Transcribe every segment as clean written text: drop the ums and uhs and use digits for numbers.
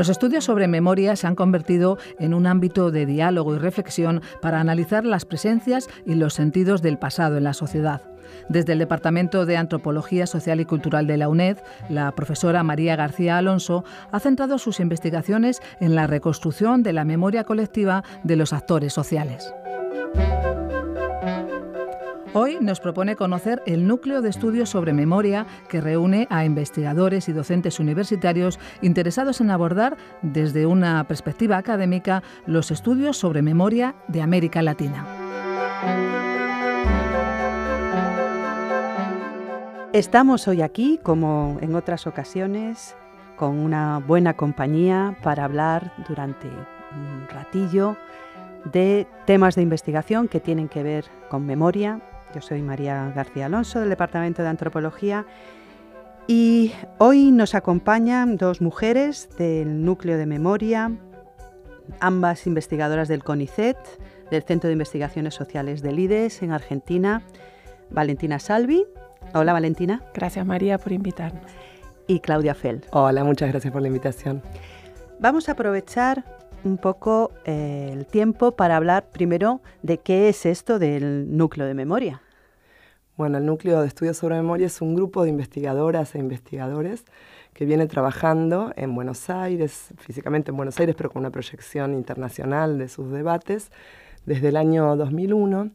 Los estudios sobre memoria se han convertido en un ámbito de diálogo y reflexión para analizar las presencias y los sentidos del pasado en la sociedad. Desde el Departamento de Antropología Social y Cultural de la UNED, la profesora María García Alonso ha centrado sus investigaciones en la reconstrucción de la memoria colectiva de los actores sociales. Hoy nos propone conocer el núcleo de estudios sobre memoria que reúne a investigadores y docentes universitarios interesados en abordar desde una perspectiva académica los estudios sobre memoria de América Latina. Estamos hoy aquí, como en otras ocasiones, con una buena compañía para hablar durante un ratillo de temas de investigación que tienen que ver con memoria. Yo soy María García Alonso, del Departamento de Antropología, y hoy nos acompañan dos mujeres del Núcleo de Memoria, ambas investigadoras del CONICET, del Centro de Investigaciones Sociales del IDES en Argentina, Valentina Salvi. Hola, Valentina. Gracias, María, por invitarnos. Y Claudia Feld. Hola, muchas gracias por la invitación. Vamos a aprovechar un poco el tiempo para hablar primero de qué es esto del núcleo de memoria. Bueno, el Núcleo de Estudios sobre Memoria es un grupo de investigadoras e investigadores que viene trabajando en Buenos Aires, físicamente en Buenos Aires, pero con una proyección internacional de sus debates desde el año 2001,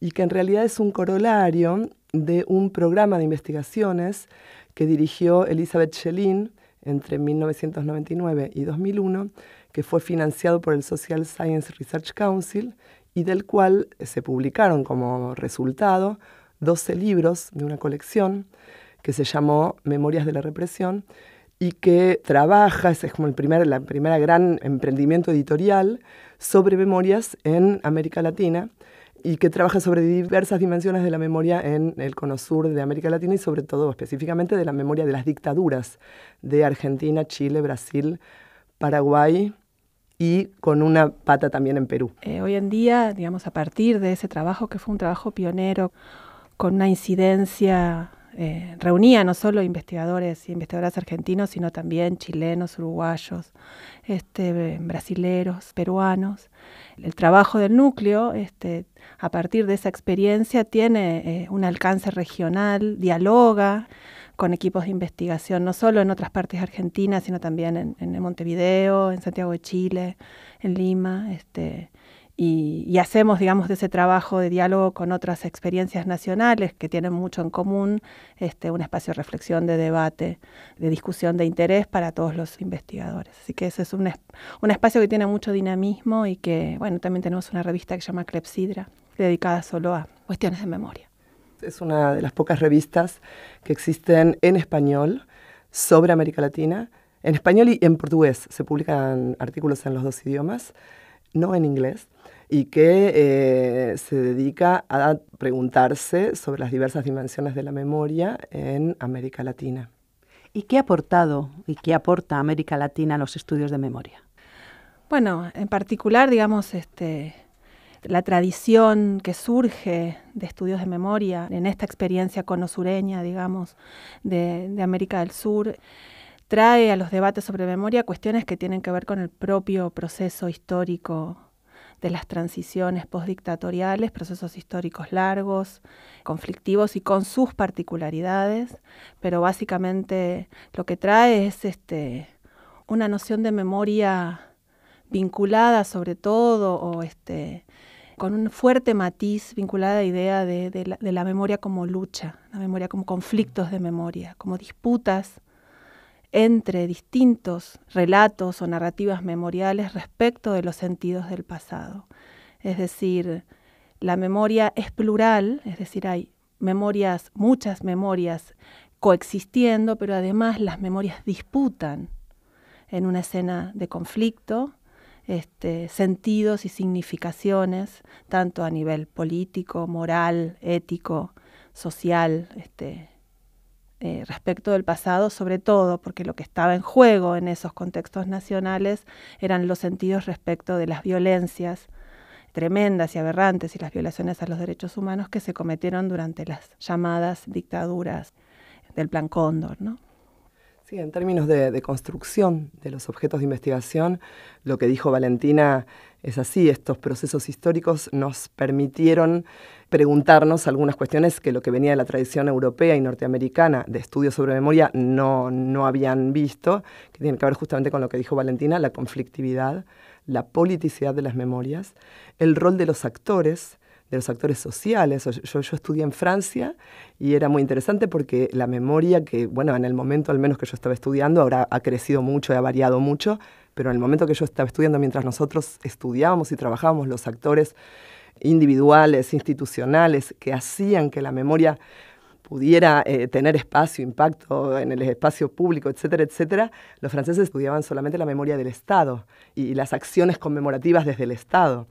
y que en realidad es un corolario de un programa de investigaciones que dirigió Elizabeth Schellin entre 1999 y 2001, que fue financiado por el Social Science Research Council y del cual se publicaron como resultado 12 libros de una colección que se llamó Memorias de la Represión y que trabaja, ese es como la primera gran emprendimiento editorial sobre memorias en América Latina y que trabaja sobre diversas dimensiones de la memoria en el cono sur de América Latina y sobre todo específicamente de la memoria de las dictaduras de Argentina, Chile, Brasil, Paraguay y con una pata también en Perú. Hoy en día, digamos, a partir de ese trabajo, que fue un trabajo pionero, con una incidencia, reunía no solo investigadores y investigadoras argentinos, sino también chilenos, uruguayos, brasileros, peruanos. El trabajo del núcleo, a partir de esa experiencia, tiene un alcance regional, dialoga con equipos de investigación, no solo en otras partes de Argentina, sino también en Montevideo, en Santiago de Chile, en Lima, y hacemos, digamos, de ese trabajo de diálogo con otras experiencias nacionales que tienen mucho en común, un espacio de reflexión, de debate, de discusión, de interés para todos los investigadores. Así que ese es un espacio que tiene mucho dinamismo y que, bueno, también tenemos una revista que se llama Clepsidra, dedicada solo a cuestiones de memoria. Es una de las pocas revistas que existen en español sobre América Latina. En español y en portugués se publican artículos en los dos idiomas, no en inglés, y que se dedica a preguntarse sobre las diversas dimensiones de la memoria en América Latina. ¿Y qué ha aportado y qué aporta América Latina a los estudios de memoria? Bueno, en particular, digamos, la tradición que surge de estudios de memoria en esta experiencia conosureña, digamos, de América del Sur, trae a los debates sobre memoria cuestiones que tienen que ver con el propio proceso histórico de las transiciones postdictatoriales, procesos históricos largos, conflictivos y con sus particularidades, pero básicamente lo que trae es una noción de memoria vinculada sobre todo, o con un fuerte matiz vinculada a la idea de la memoria como lucha, la memoria como conflictos de memoria, como disputas entre distintos relatos o narrativas memoriales respecto de los sentidos del pasado. Es decir, la memoria es plural, es decir, hay memorias, muchas memorias coexistiendo, pero además las memorias disputan en una escena de conflicto sentidos y significaciones, tanto a nivel político, moral, ético, social, respecto del pasado, sobre todo porque lo que estaba en juego en esos contextos nacionales eran los sentidos respecto de las violencias tremendas y aberrantes y las violaciones a los derechos humanos que se cometieron durante las llamadas dictaduras del Plan Cóndor, ¿no? Sí, en términos de construcción de los objetos de investigación, lo que dijo Valentina es así. Estos procesos históricos nos permitieron preguntarnos algunas cuestiones que lo que venía de la tradición europea y norteamericana de estudios sobre memoria no habían visto, que tienen que ver justamente con lo que dijo Valentina, la conflictividad, la politicidad de las memorias, el rol de los actores sociales. Yo estudié en Francia y era muy interesante porque la memoria, que bueno, en el momento al menos que yo estaba estudiando, ahora ha crecido mucho y ha variado mucho, pero en el momento que yo estaba estudiando, mientras nosotros estudiábamos y trabajábamos, los actores individuales, institucionales, que hacían que la memoria pudiera tener espacio, impacto en el espacio público, etcétera, etcétera, los franceses estudiaban solamente la memoria del Estado y las acciones conmemorativas desde el Estado.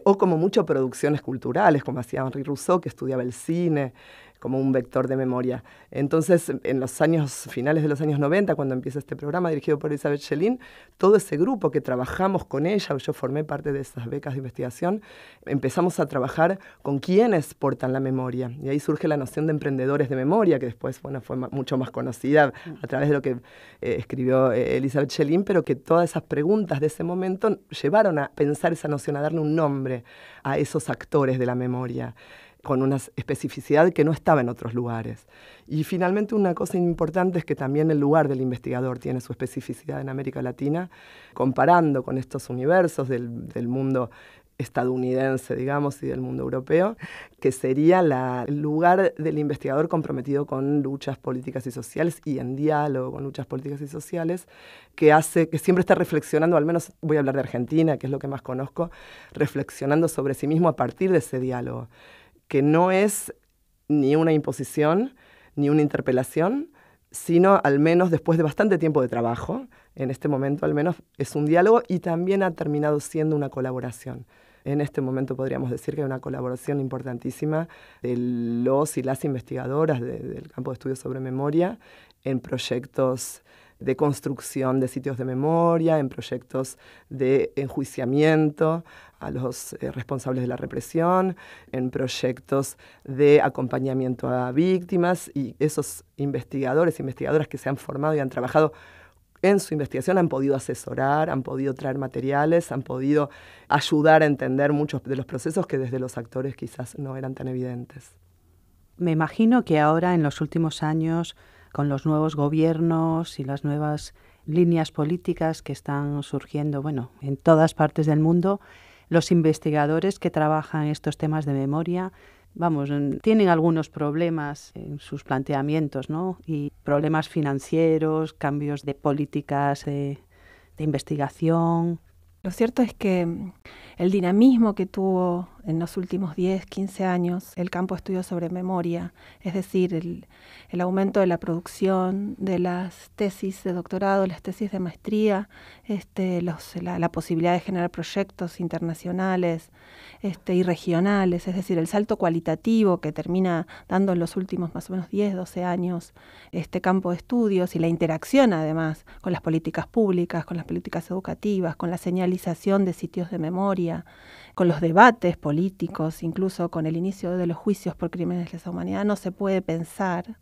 O como mucho producciones culturales, como hacía Henri Rousseau, que estudiaba el cine como un vector de memoria. Entonces, en los finales de los años 90, cuando empieza este programa dirigido por Isabel Schellin, todo ese grupo que trabajamos con ella, yo formé parte de esas becas de investigación, empezamos a trabajar con quienes portan la memoria. Y ahí surge la noción de emprendedores de memoria, que después fue mucho más conocida a través de lo que escribió Elizabeth Schellin, pero que todas esas preguntas de ese momento llevaron a pensar esa noción, a darle un nombre a esos actores de la memoria, con una especificidad que no estaba en otros lugares. Y finalmente una cosa importante es que también el lugar del investigador tiene su especificidad en América Latina, comparando con estos universos del mundo estadounidense, digamos, y del mundo europeo, que sería el lugar del investigador comprometido con luchas políticas y sociales y en diálogo con luchas políticas y sociales, que hace que siempre está reflexionando, al menos voy a hablar de Argentina, que es lo que más conozco, reflexionando sobre sí mismo a partir de ese diálogo, que no es ni una imposición, ni una interpelación, sino al menos después de bastante tiempo de trabajo, en este momento al menos es un diálogo y también ha terminado siendo una colaboración. En este momento podríamos decir que hay una colaboración importantísima de los y las investigadoras del campo de estudios sobre memoria en proyectos de construcción de sitios de memoria, en proyectos de enjuiciamiento a los responsables de la represión, en proyectos de acompañamiento a víctimas, y esos investigadores e investigadoras que se han formado y han trabajado en su investigación han podido asesorar, han podido traer materiales, han podido ayudar a entender muchos de los procesos que desde los actores quizás no eran tan evidentes. Me imagino que ahora, en los últimos años, con los nuevos gobiernos y las nuevas líneas políticas que están surgiendo, bueno, en todas partes del mundo, los investigadores que trabajan estos temas de memoria, vamos, tienen algunos problemas en sus planteamientos, ¿no? Y problemas financieros, cambios de políticas de investigación. Lo cierto es que el dinamismo que tuvo en los últimos 10, 15 años el campo de estudios sobre memoria, es decir, el aumento de la producción de las tesis de doctorado, las tesis de maestría, la posibilidad de generar proyectos internacionales y regionales, es decir, el salto cualitativo que termina dando en los últimos más o menos 10, 12 años este campo de estudios y la interacción además con las políticas públicas, con las políticas educativas, con la señalización de sitios de memoria, con los debates políticos, incluso con el inicio de los juicios por crímenes de lesa humanidad, no se puede pensar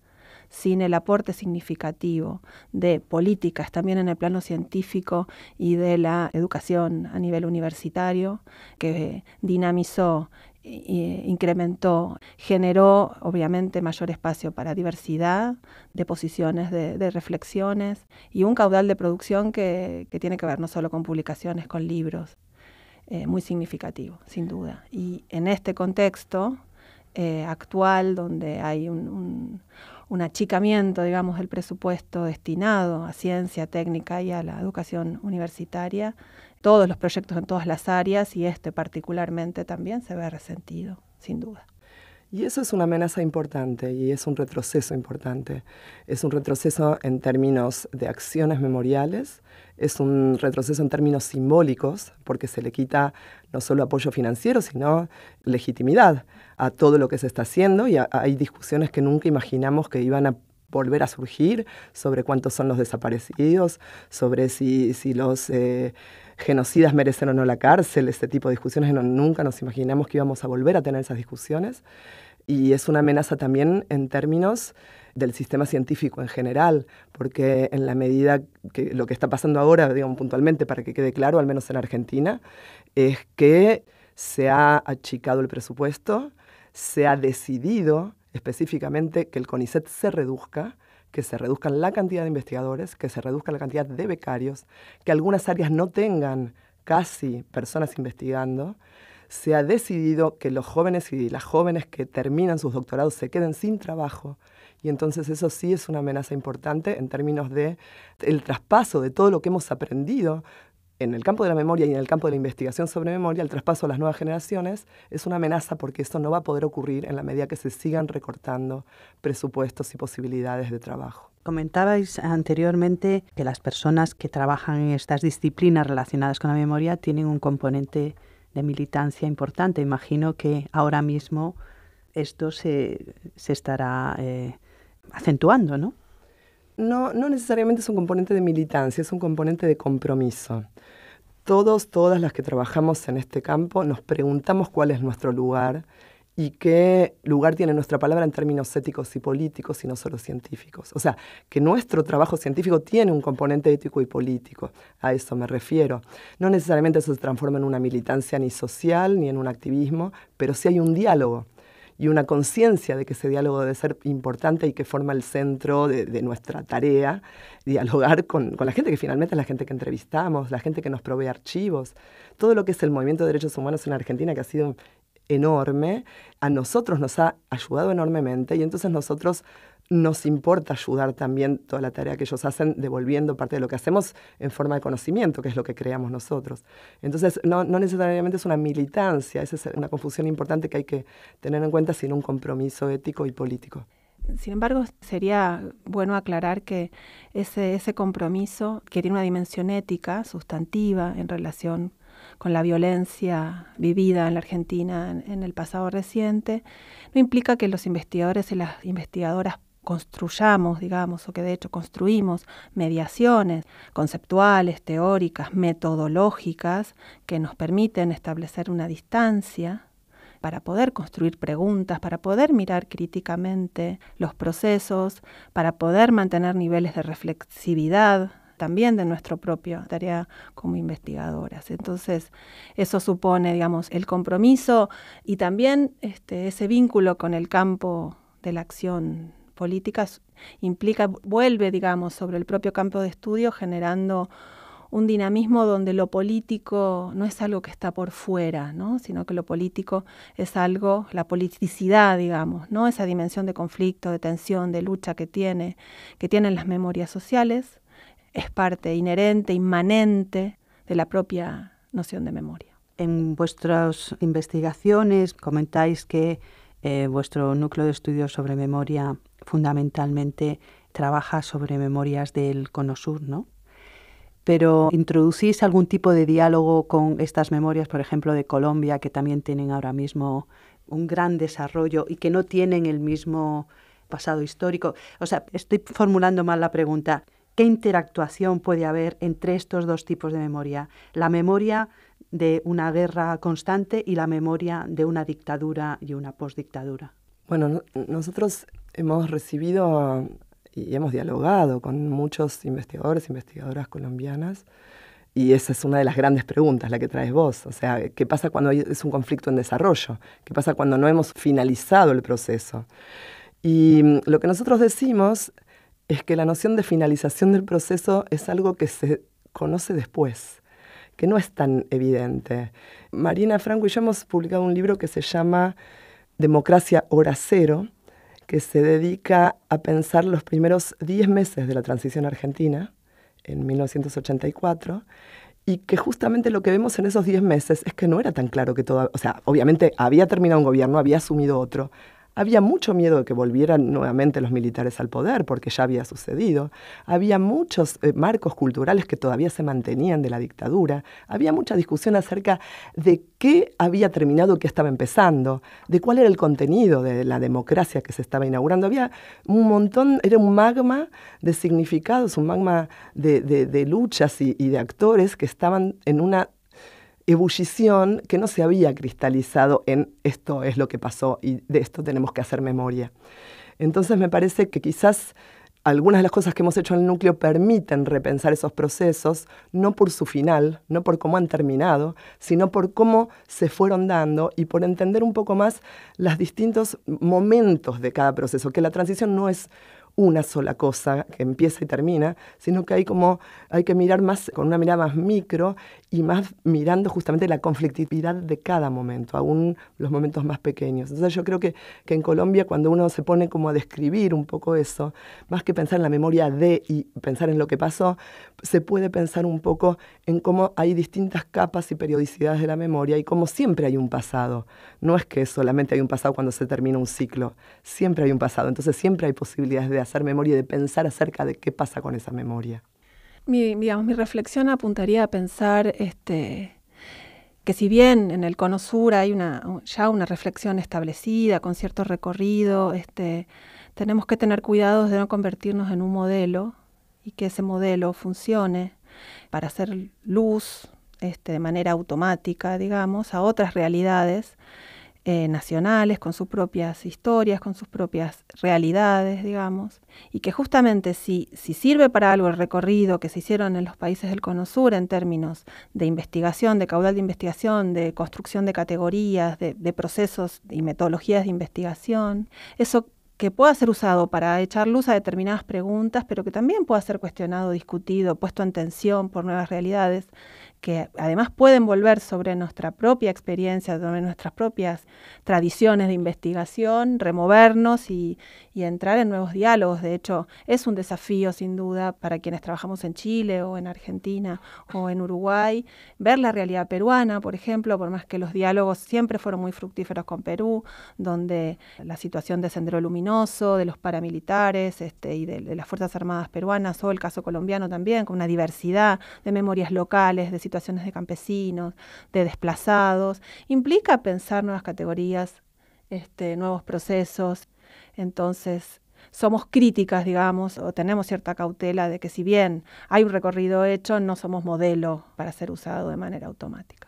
sin el aporte significativo de políticas también en el plano científico y de la educación a nivel universitario, que dinamizó, incrementó, generó obviamente mayor espacio para diversidad de posiciones, de reflexiones y un caudal de producción que tiene que ver no solo con publicaciones, con libros, muy significativo, sin duda. Y en este contexto actual, donde hay un achicamiento, digamos, del presupuesto destinado a ciencia, técnica y a la educación universitaria, todos los proyectos en todas las áreas, y particularmente también se ve resentido, sin duda. Y eso es una amenaza importante y es un retroceso importante. Es un retroceso en términos de acciones memoriales, es un retroceso en términos simbólicos, porque se le quita no solo apoyo financiero, sino legitimidad a todo lo que se está haciendo, y hay discusiones que nunca imaginamos que iban a volver a surgir sobre cuántos son los desaparecidos, sobre si los genocidas merecen o no la cárcel, este tipo de discusiones. Nunca nos imaginamos que íbamos a volver a tener esas discusiones. Y es una amenaza también en términos del sistema científico en general, porque en la medida que lo que está pasando ahora, digamos puntualmente, para que quede claro, al menos en Argentina, es que se ha achicado el presupuesto, se ha decidido específicamente que el CONICET se reduzca, que se reduzcan la cantidad de investigadores, que se reduzca la cantidad de becarios, que algunas áreas no tengan casi personas investigando. Se ha decidido que los jóvenes y las jóvenes que terminan sus doctorados se queden sin trabajo. Y entonces eso sí es una amenaza importante en términos de el traspaso de todo lo que hemos aprendido en el campo de la memoria y en el campo de la investigación sobre memoria. El traspaso a las nuevas generaciones es una amenaza porque esto no va a poder ocurrir en la medida que se sigan recortando presupuestos y posibilidades de trabajo. Comentabais anteriormente que las personas que trabajan en estas disciplinas relacionadas con la memoria tienen un componente de militancia importante. Imagino que ahora mismo esto se estará acentuando, ¿no? No necesariamente es un componente de militancia, es un componente de compromiso. Todas las que trabajamos en este campo nos preguntamos cuál es nuestro lugar y qué lugar tiene nuestra palabra en términos éticos y políticos y no solo científicos. O sea, que nuestro trabajo científico tiene un componente ético y político, a eso me refiero. No necesariamente eso se transforma en una militancia ni social ni en un activismo, pero sí hay un diálogo y una conciencia de que ese diálogo debe ser importante y que forma el centro de nuestra tarea, dialogar con la gente que finalmente es la gente que entrevistamos, la gente que nos provee archivos, todo lo que es el movimiento de derechos humanos en Argentina, que ha sido enorme, a nosotros nos ha ayudado enormemente y entonces nosotros nos importa ayudar también toda la tarea que ellos hacen, devolviendo parte de lo que hacemos en forma de conocimiento, que es lo que creamos nosotros. Entonces, no necesariamente es una militancia, esa es una confusión importante que hay que tener en cuenta, sino un compromiso ético y político. Sin embargo, sería bueno aclarar que ese compromiso, que tiene una dimensión ética, sustantiva, en relación con la violencia vivida en la Argentina en el pasado reciente, no implica que los investigadores y las investigadoras construyamos, digamos, o que de hecho construimos mediaciones conceptuales, teóricas, metodológicas, que nos permiten establecer una distancia para poder construir preguntas, para poder mirar críticamente los procesos, para poder mantener niveles de reflexividad también de nuestra propia tarea como investigadoras. Entonces, eso supone, digamos, el compromiso y también ese vínculo con el campo de la acción política implica, vuelve, digamos, sobre el propio campo de estudio, generando un dinamismo donde lo político no es algo que está por fuera, ¿no? Sino que lo político es algo, la politicidad, digamos, ¿no? Esa dimensión de conflicto, de tensión, de lucha que tienen las memorias sociales, es parte inherente, inmanente de la propia noción de memoria. En vuestras investigaciones comentáis que vuestro núcleo de estudios sobre memoria fundamentalmente trabaja sobre memorias del Cono Sur, ¿no? Pero ¿introducís algún tipo de diálogo con estas memorias, por ejemplo, de Colombia, que también tienen ahora mismo un gran desarrollo y que no tienen el mismo pasado histórico? O sea, estoy formulando mal la pregunta. ¿Qué interactuación puede haber entre estos dos tipos de memoria? La memoria de una guerra constante y la memoria de una dictadura y una postdictadura. Bueno, nosotros hemos recibido y hemos dialogado con muchos investigadores, investigadoras colombianas, y esa es una de las grandes preguntas, la que traes vos. O sea, ¿qué pasa cuando es un conflicto en desarrollo? ¿Qué pasa cuando no hemos finalizado el proceso? Y lo que nosotros decimos es que la noción de finalización del proceso es algo que se conoce después, que no es tan evidente. Marina Franco y yo hemos publicado un libro que se llama Democracia Hora Cero, que se dedica a pensar los primeros 10 meses de la transición argentina, en 1984, y que justamente lo que vemos en esos 10 meses es que no era tan claro que todo... O sea, obviamente había terminado un gobierno, había asumido otro. Había mucho miedo de que volvieran nuevamente los militares al poder, porque ya había sucedido. Había muchos marcos culturales que todavía se mantenían de la dictadura. Había mucha discusión acerca de qué había terminado, qué estaba empezando, de cuál era el contenido de la democracia que se estaba inaugurando. Había un montón, era un magma de significados, un magma de luchas y de actores que estaban en una ebullición que no se había cristalizado en esto es lo que pasó y de esto tenemos que hacer memoria. Entonces me parece que quizás algunas de las cosas que hemos hecho en el núcleo permiten repensar esos procesos, no por su final, no por cómo han terminado, sino por cómo se fueron dando y por entender un poco más los distintos momentos de cada proceso, que la transición no es una sola cosa que empieza y termina, sino que hay que mirar más, con una mirada más micro y más mirando justamente la conflictividad de cada momento, aún los momentos más pequeños. Entonces yo creo que en Colombia, cuando uno se pone como a describir un poco eso, más que pensar en la memoria de y pensar en lo que pasó, se puede pensar un poco en cómo hay distintas capas y periodicidades de la memoria y cómo siempre hay un pasado. No es que solamente hay un pasado cuando se termina un ciclo, siempre hay un pasado, entonces siempre hay posibilidades de hacer memoria y de pensar acerca de qué pasa con esa memoria. Mi reflexión apuntaría a pensar que si bien en el Cono Sur hay ya una reflexión establecida, con cierto recorrido, tenemos que tener cuidados de no convertirnos en un modelo y que ese modelo funcione para hacer luz de manera automática, digamos, a otras realidades nacionales, con sus propias historias, con sus propias realidades, digamos, y que justamente si sirve para algo el recorrido que se hicieron en los países del Cono Sur en términos de investigación, de caudal de investigación, de construcción de categorías, de procesos y metodologías de investigación, eso que pueda ser usado para echar luz a determinadas preguntas, pero que también pueda ser cuestionado, discutido, puesto en tensión por nuevas realidades, que además pueden volver sobre nuestra propia experiencia, sobre nuestras propias tradiciones de investigación, removernos y entrar en nuevos diálogos. De hecho, es un desafío, sin duda, para quienes trabajamos en Chile o en Argentina o en Uruguay, ver la realidad peruana, por ejemplo, por más que los diálogos siempre fueron muy fructíferos con Perú, donde la situación de Sendero Luminoso, de los paramilitares y de las Fuerzas Armadas peruanas, o el caso colombiano también, con una diversidad de memorias locales, de situaciones de campesinos, de desplazados, implica pensar nuevas categorías, nuevos procesos. Entonces, somos críticas, digamos, o tenemos cierta cautela de que si bien hay un recorrido hecho, no somos modelo para ser usado de manera automática.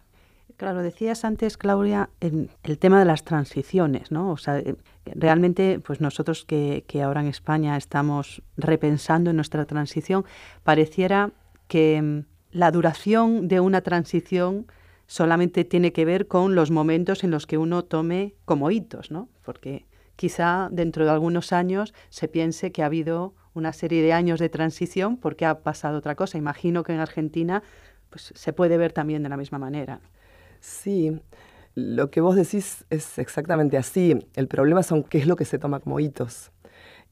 Claro, decías antes, Claudia, el tema de las transiciones, ¿no? O sea, realmente, pues nosotros que ahora en España estamos repensando en nuestra transición, pareciera que la duración de una transición solamente tiene que ver con los momentos en los que uno tome como hitos, ¿no? Porque quizá dentro de algunos años se piense que ha habido una serie de años de transición porque ha pasado otra cosa. Imagino que en Argentina pues, se puede ver también de la misma manera. Sí, lo que vos decís es exactamente así. El problema son qué es lo que se toma como hitos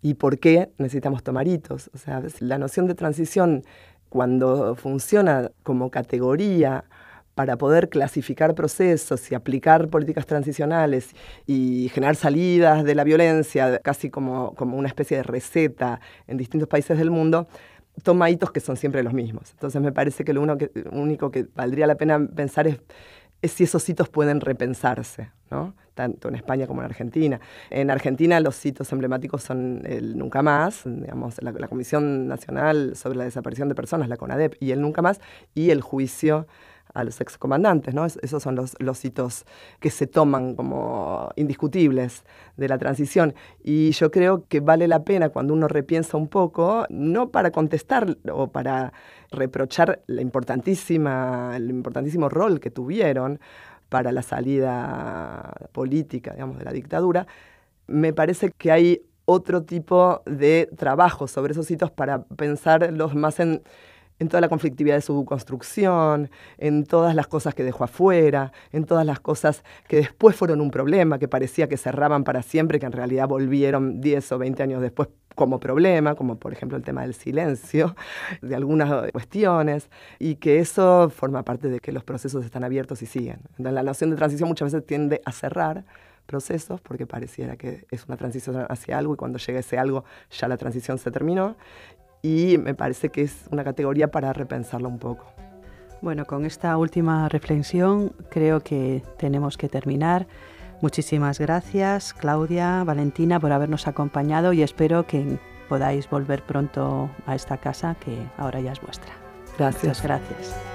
y por qué necesitamos tomar hitos. O sea, la noción de transición, cuando funciona como categoría para poder clasificar procesos y aplicar políticas transicionales y generar salidas de la violencia, casi como una especie de receta en distintos países del mundo, toma hitos que son siempre los mismos. Entonces me parece que lo único que valdría la pena pensar es si esos hitos pueden repensarse, ¿no? Tanto en España como en Argentina. En Argentina los hitos emblemáticos son el Nunca Más, digamos, la Comisión Nacional sobre la Desaparición de Personas, la CONADEP, y el Nunca Más, y el juicio a los excomandantes, ¿no? Esos son los hitos que se toman como indiscutibles de la transición. Y yo creo que vale la pena cuando uno repiensa un poco, no para contestar o para reprochar el importantísimo rol que tuvieron para la salida política, digamos, de la dictadura, me parece que hay otro tipo de trabajo sobre esos hitos para pensarlos más en toda la conflictividad de su construcción, en todas las cosas que dejó afuera, en todas las cosas que después fueron un problema, que parecía que cerraban para siempre, que en realidad volvieron 10 o 20 años después como problema, como por ejemplo el tema del silencio, de algunas cuestiones, y que eso forma parte de que los procesos están abiertos y siguen. Entonces, la noción de transición muchas veces tiende a cerrar procesos porque pareciera que es una transición hacia algo y cuando llega ese algo ya la transición se terminó. Y me parece que es una categoría para repensarla un poco. Bueno, con esta última reflexión creo que tenemos que terminar. Muchísimas gracias, Claudia, Valentina, por habernos acompañado y espero que podáis volver pronto a esta casa que ahora ya es vuestra. Gracias. Muchas gracias.